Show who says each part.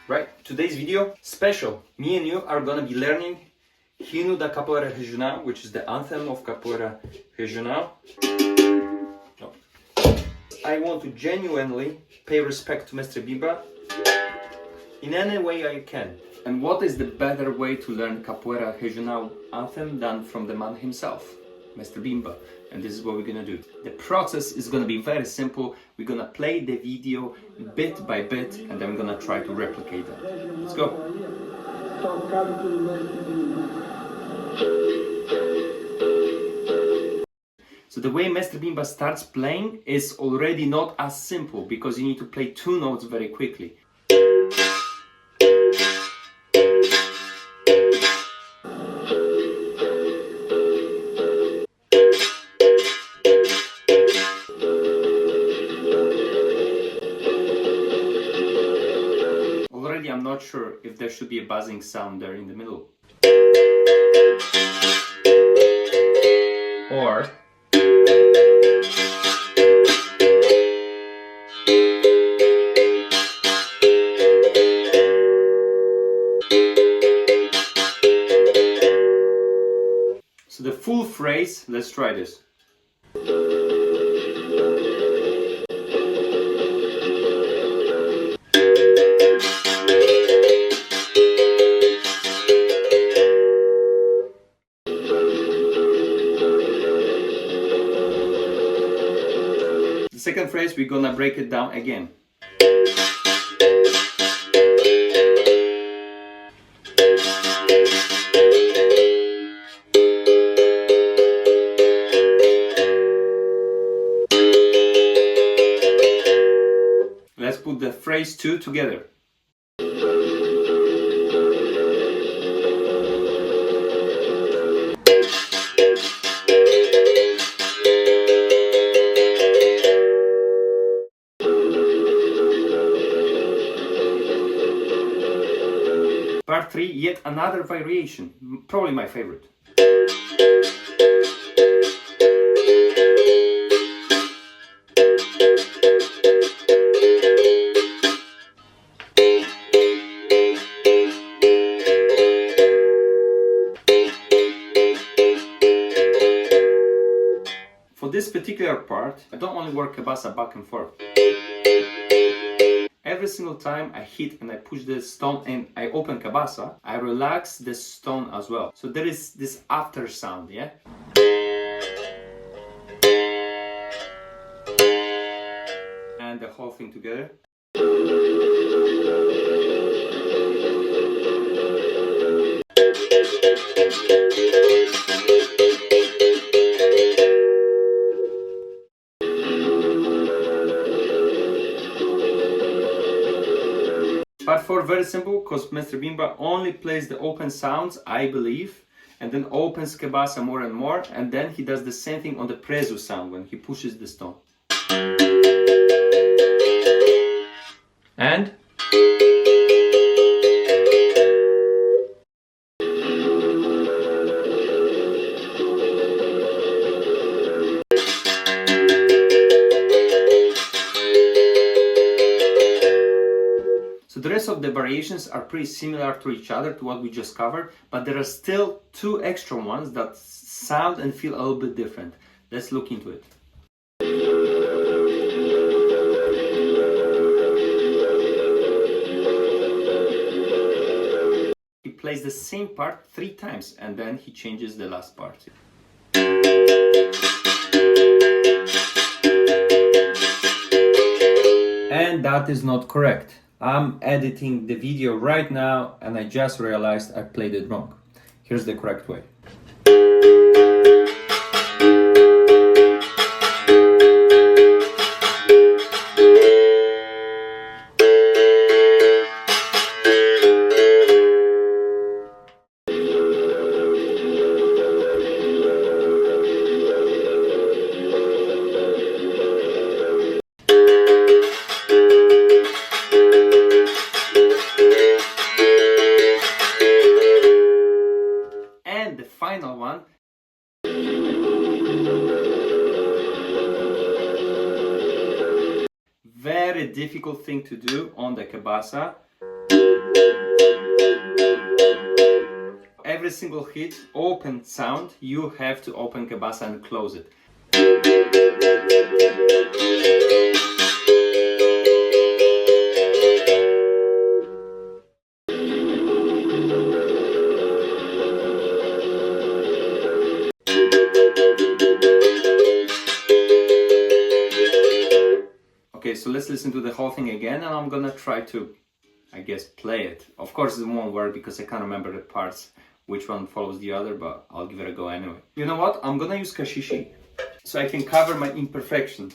Speaker 1: Right, today's video special. Me and you are gonna be learning Hino da Capoeira Regional, which is the anthem of Capoeira Regional. I want to genuinely pay respect to Mestre Bimba in any way I can. And what is the better way to learn Capoeira Regional anthem than from the man himself, Mestre Bimba? And this is what we're gonna do. The process is gonna be very simple. We're gonna play the video bit by bit and then we're gonna try to replicate that. Let's go. So the way Mestre Bimba starts playing is already not as simple because you need to play two notes very quickly. Already I'm not sure if there should be a buzzing sound there in the middle. Or so the full phrase, let's try this. The second phrase, we're gonna break it down again. Let's put the phrase two together. Part 3, yet another variation, probably my favorite. For this particular part, I don't only work cabasa back and forth. Every single time I hit and I push the stone and I open cabasa, I relax the stone as well. So there is this after sound, yeah? And the whole thing together. Part 4, very simple, because Mestre Bimba only plays the open sounds, I believe, and then opens cabasa more and more, and then he does the same thing on the preso sound when he pushes the stone. And the rest of the variations are pretty similar to each other, to what we just covered, but there are still two extra ones that sound and feel a little bit different. Let's look into it. He plays the same part 3 times and then he changes the last part. And that is not correct. I'm editing the video right now and I just realized I played it wrong. Here's the correct way. final one. Very difficult thing to do on the cabasa. Every single hit, open sound, you have to open cabasa and close it. Okay, so let's listen to the whole thing again, and I'm gonna try to, I guess, play it. Of course it won't work because I can't remember the parts, which one follows the other, but I'll give it a go anyway. You know what? I'm gonna use kashishi, so I can cover my imperfection.